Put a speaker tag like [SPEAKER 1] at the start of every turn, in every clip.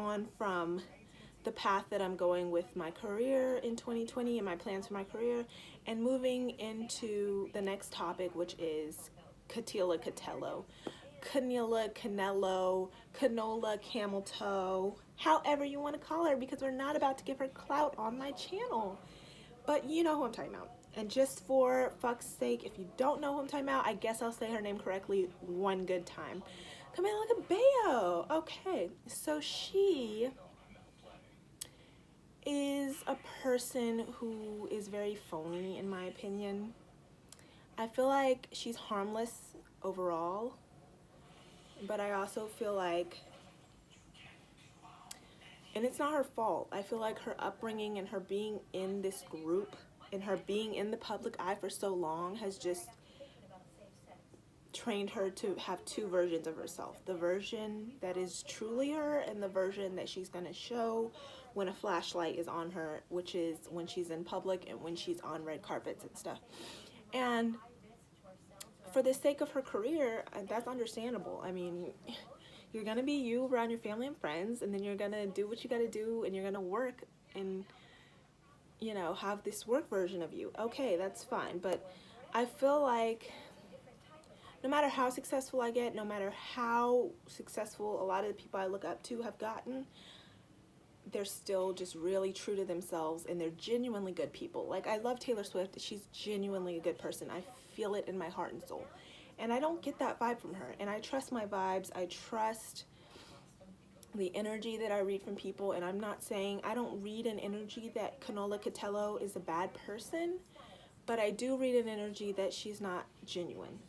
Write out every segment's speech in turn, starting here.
[SPEAKER 1] on from the path that I'm going with my career in 2020 and my plans for my career, and moving into the next topic, which is Catila Catello. Canilla, Canelo, Canola, Camel Toe, however you want to call her, because we're not about to give her clout on my channel. But you know who I'm talking about. And just for fuck's sake, if you don't know who I'm talking about, I guess I'll say her name correctly one good time. Camila Cabello. Okay, so she is a person who is very phony, in my opinion. I feel like she's harmless overall, but I also feel like, and it's not her fault, I feel like her upbringing and her being in this group and her being in the public eye for so long has just trained her to have two versions of herself. The version that is truly her and the version that she's going to show when a flashlight is on her, which is when she's in public and when she's on red carpets and stuff. And for the sake of her career, that's understandable. I mean, you're going to be you around your family and friends, and then you're going to do what you got to do, and you're going to work and, you know, have this work version of you. Okay, that's fine. But I feel like no matter how successful I get, no matter how successful a lot of the people I look up to have gotten, they're still just really true to themselves, and they're genuinely good people. Like, I love Taylor Swift. She's genuinely a good person. I feel it in my heart and soul. And I don't get that vibe from her. And I trust my vibes. I trust the energy that I read from people. And I'm not saying, I don't read an energy that Canola Catello is a bad person, but I do read an energy that she's not genuine,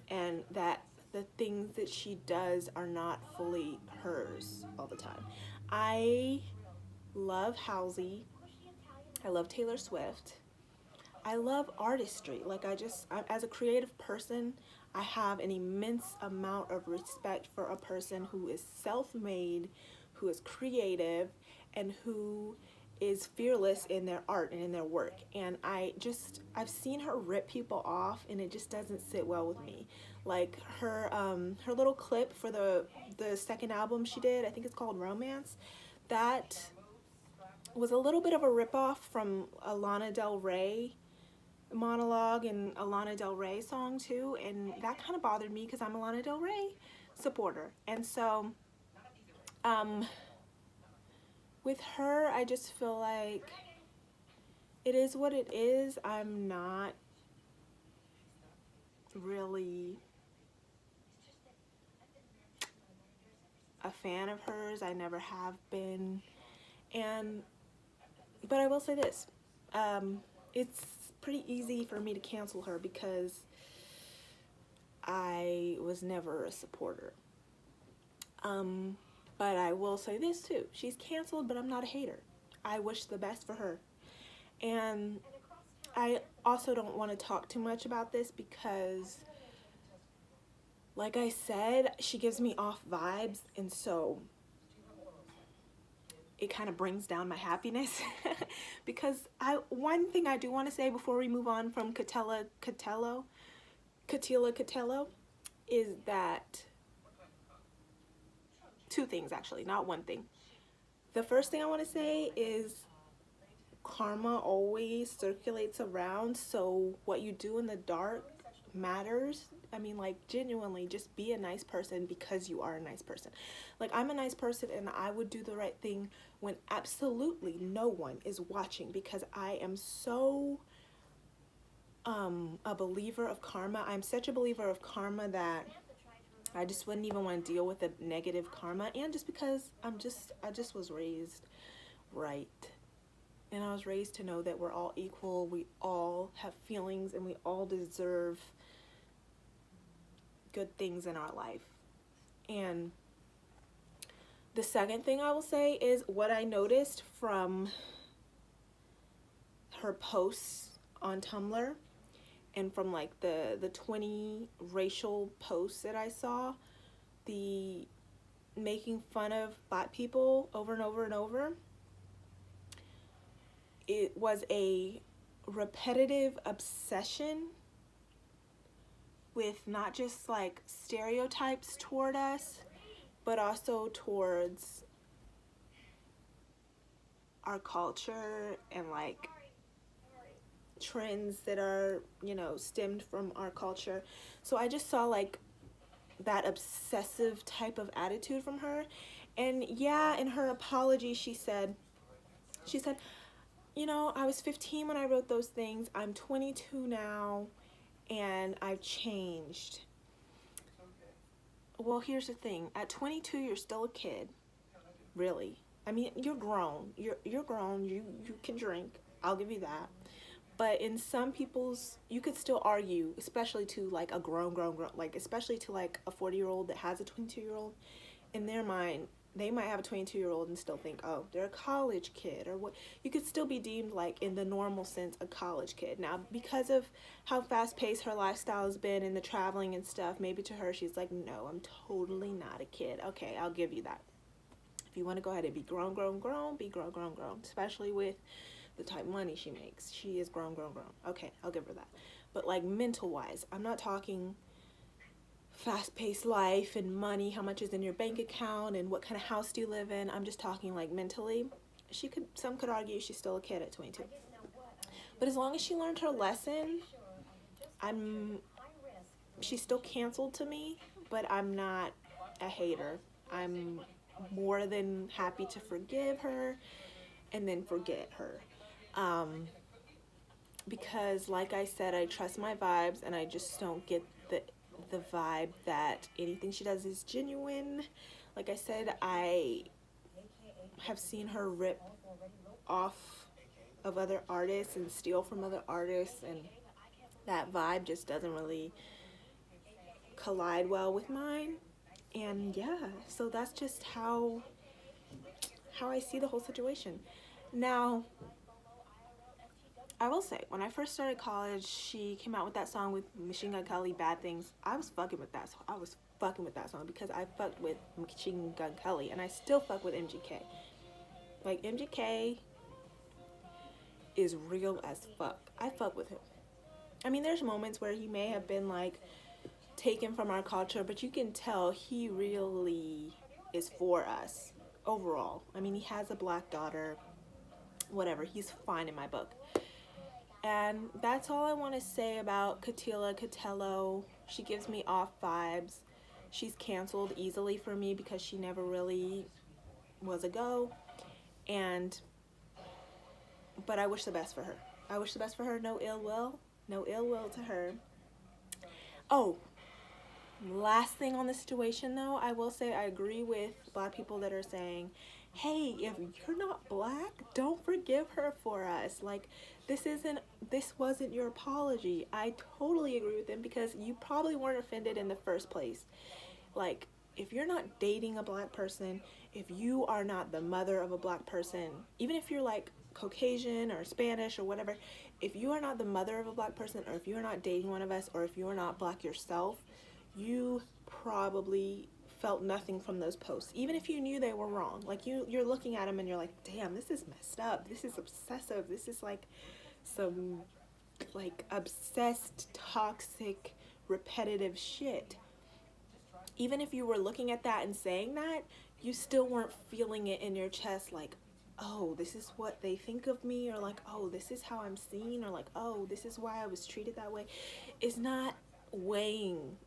[SPEAKER 1] and that the things that she does are not fully hers all the time. I love Halsey. I love Taylor Swift. I love artistry. Like, as a creative person, I have an immense amount of respect for a person who is self-made, who is creative, and who is fearless in their art and in their work. And I've seen her rip people off, and it just doesn't sit well with me. Like, her little clip for the second album she did, I think it's called Romance, that was a little bit of a ripoff from a Lana Del Rey monologue and a Lana Del Rey song too, and that kind of bothered me because I'm a Lana Del Rey supporter. And so with her, I just feel like it is what it is. I'm not really a fan of hers. I never have been. But I will say this, it's pretty easy for me to cancel her because I was never a supporter. But I will say this too, she's canceled, but I'm not a hater. I wish the best for her. And I also don't want to talk too much about this because, like I said, she gives me off vibes, and so it kind of brings down my happiness. Because one thing I do want to say before we move on from Catila Catello is that, two things actually, not one thing. The first thing I want to say is karma always circulates around, so what you do in the dark matters. I mean, like, genuinely, just be a nice person because you are a nice person. Like, I'm a nice person, and I would do the right thing when absolutely no one is watching, because I am so a believer of karma. I'm such a believer of karma that I just wouldn't even want to deal with the negative karma. And just because I just was raised right. And I was raised to know that we're all equal, we all have feelings, and we all deserve good things in our life. And the second thing I will say is what I noticed from her posts on Tumblr and from like the 20 racial posts that I saw, the making fun of Black people over and over and over. It was a repetitive obsession with not just like stereotypes toward us, but also towards our culture and like trends that are, you know, stemmed from our culture. So I just saw like that obsessive type of attitude from her. And yeah, in her apology, she said, you know, I was 15 when I wrote those things. I'm 22 now and I've changed. Well, here's the thing. At 22, you're still a kid. Really. I mean, you're grown. You're grown. You can drink. I'll give you that. But in some people's, you could still argue, especially to like a grown, like especially to like a 40-year-old that has a 22-year-old. In their mind, they might have a 22-year-old and still think, oh, they're a college kid or what. You could still be deemed like in the normal sense a college kid. Now, because of how fast-paced her lifestyle has been and the traveling and stuff, maybe to her she's like, no, I'm totally not a kid. Okay, I'll give you that. If you want to go ahead and be grown, be grown, especially with the type of money she makes. She is grown. Okay, I'll give her that. But like mental-wise, I'm not talking fast-paced life and money, how much is in your bank account and what kind of house do you live in. I'm just talking like mentally. Some could argue she's still a kid at 22. But as long as she learned her lesson, she's still canceled to me, but I'm not a hater. I'm more than happy to forgive her and then forget her. Because like I said, I trust my vibes and I just don't get the vibe that anything she does is genuine. Like I said, I have seen her rip off of other artists and steal from other artists, and that vibe just doesn't really collide well with mine. And yeah, so that's just how I see the whole situation. Now, I will say, when I first started college, she came out with that song with Machine Gun Kelly, Bad Things. I was fucking with that song. Because I fucked with Machine Gun Kelly, and I still fuck with MGK. Like, MGK is real as fuck. I fuck with him. I mean, there's moments where he may have been, like, taken from our culture, but you can tell he really is for us overall. I mean, he has a black daughter, whatever. He's fine in my book. And that's all I want to say about Katila Catello. She gives me off vibes. She's canceled easily for me because she never really was a go. But I wish the best for her. I wish the best for her. No ill will. No ill will to her. Oh, last thing on the situation though, I will say I agree with black people that are saying, hey, if you're not black, don't forgive her for us. Like, this wasn't your apology. I totally agree with them because you probably weren't offended in the first place. Like, if you're not dating a black person, if you are not the mother of a black person, even if you're like Caucasian or Spanish or whatever, if you are not the mother of a black person, or if you're not dating one of us, or if you're not black yourself, you probably felt nothing from those posts, even if you knew they were wrong. Like, you're looking at them and you're like, damn, this is messed up, this is obsessive, this is like some like obsessed, toxic, repetitive shit. Even if you were looking at that and saying that, you still weren't feeling it in your chest, like, oh, this is what they think of me, or like, oh, this is how I'm seen, or like, oh, this is why I was treated that way. It's not weighing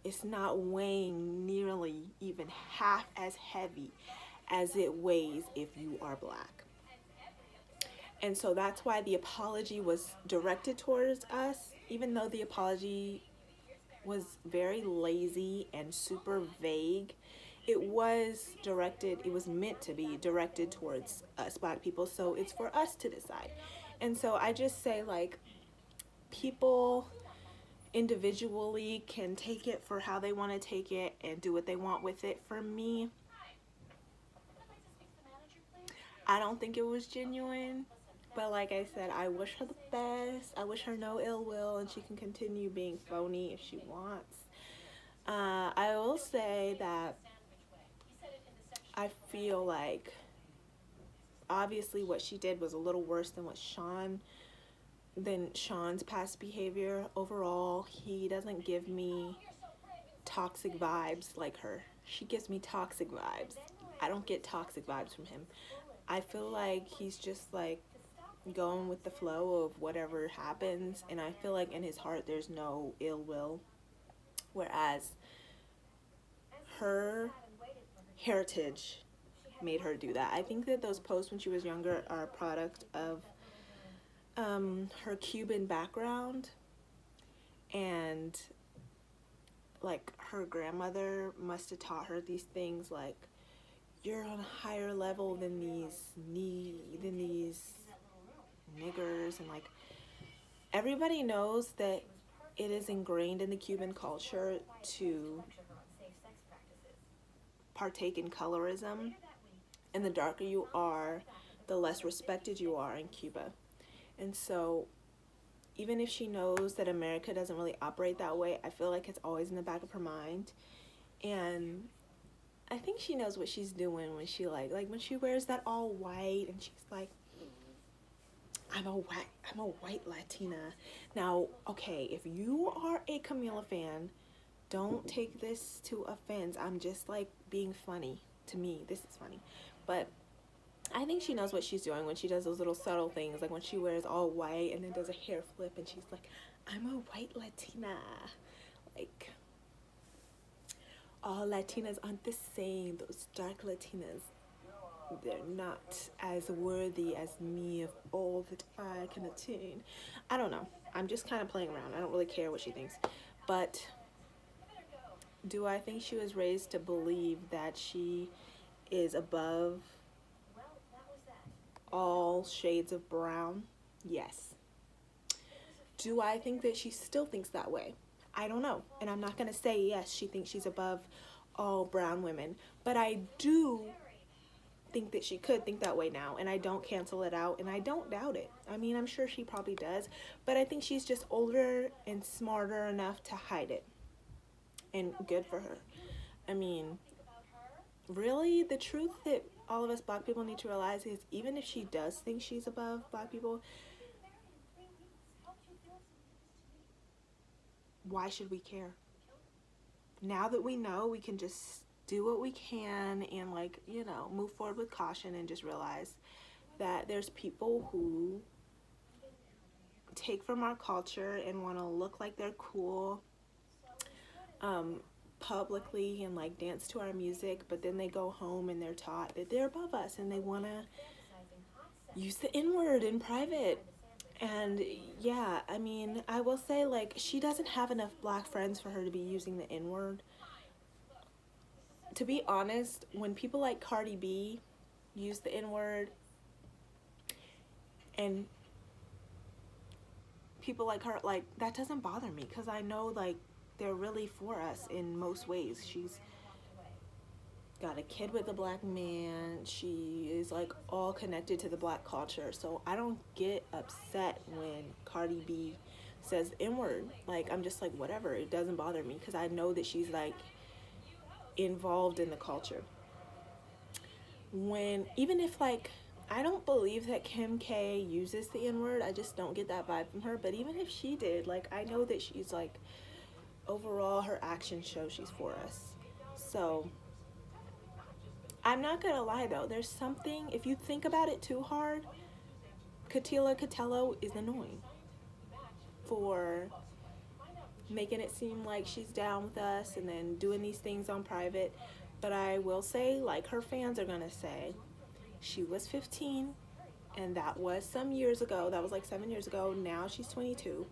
[SPEAKER 1] nearly even half as heavy as it weighs if you are black. And so that's why the apology was directed towards us, even though the apology was very lazy and super vague. It was meant to be directed towards us black people, so it's for us to decide. And so I just say, like, people individually can take it for how they want to take it and do what they want with it. For me, I don't think it was genuine, but like I said, I wish her the best. I wish her no ill will, and she can continue being phony if she wants. I will say that I feel like obviously what she did was a little worse than Sean's past behavior. Overall, he doesn't give me toxic vibes like her. She gives me toxic vibes. I don't get toxic vibes from him. I feel like he's just like going with the flow of whatever happens, and I feel like in his heart there's no ill will. Whereas her heritage made her do that. I think that those posts when she was younger are a product of her Cuban background, and like her grandmother must have taught her these things like you're on a higher level than these niggers, and like everybody knows that it is ingrained in the Cuban culture to partake in colorism, and the darker you are, the less respected you are in Cuba. And so even if she knows that America doesn't really operate that way, I feel like it's always in the back of her mind. And I think she knows what she's doing when she like when she wears that all white and she's like, I'm a white Latina. Now, okay, if you are a Camila fan, don't take this to offense. I'm just like being funny. To me, this is funny. But I think she knows what she's doing when she does those little subtle things, like when she wears all white and then does a hair flip and she's like, I'm a white Latina. Like, all Latinas aren't the same. Those dark Latinas, they're not as worthy as me of all that I can attain. I don't know. I'm just kind of playing around. I don't really care what she thinks. But do I think she was raised to believe that she is above all shades of brown? Yes. Do I think that she still thinks that way? I don't know. And I'm not going to say yes, she thinks she's above all brown women. But I do think that she could think that way now. And I don't cancel it out. And I don't doubt it. I mean, I'm sure she probably does. But I think she's just older and smarter enough to hide it. And good for her. I mean, really, the truth that all of us black people need to realize is even if she does think she's above black people, why should we care? Now that we know, we can just do what we can and like, you know, move forward with caution and just realize that there's people who take from our culture and want to look like they're cool publicly and like dance to our music, but then they go home and they're taught that they're above us and they want to use the N-word in private. And yeah, I mean, I will say like she doesn't have enough black friends for her to be using the N-word. To be honest, when people like Cardi B use the N-word and people like her, like that doesn't bother me because I know like they're really for us in most ways. She's got a kid with a black man. She is like all connected to the black culture. So I don't get upset when Cardi B says the N-word. Like, I'm just like, whatever. It doesn't bother me because I know that she's like involved in the culture. Even if like, I don't believe that Kim K uses the N-word. I just don't get that vibe from her. But even if she did, like, I know that she's like, overall her actions show she's for us. So I'm not gonna lie though, there's something, if you think about it too hard, Katila Catello is annoying for making it seem like she's down with us and then doing these things on private. But I will say, like her fans are gonna say, she was 15 and that was some years ago, that was like 7 years ago, now she's 22.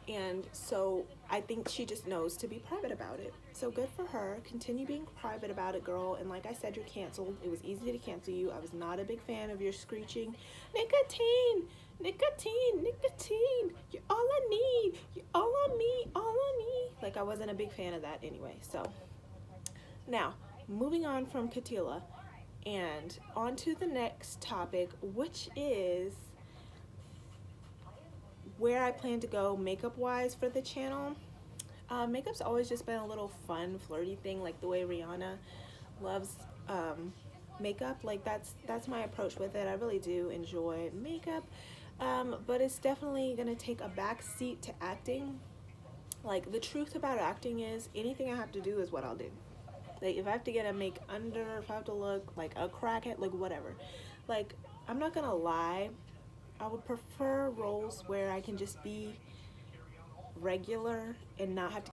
[SPEAKER 1] And so I think she just knows to be private about it. So good for her. Continue being private about it, girl. And like I said, you're canceled. It was easy to cancel you. I was not a big fan of your screeching, nicotine, nicotine, nicotine. You're all I need. You're all on me, all on me. Like I wasn't a big fan of that anyway. So now, moving on from Katila and on to the next topic, which is where I plan to go makeup wise for the channel. Makeup's always just been a little fun, flirty thing, like the way Rihanna loves makeup. Like that's my approach with it. I really do enjoy makeup, but it's definitely gonna take a back seat to acting. Like the truth about acting is anything I have to do is what I'll do. Like, if I have to get a make under, if I have to look like a crackhead, like whatever. Like, I'm not gonna lie, I would prefer roles where I can just be regular and not have to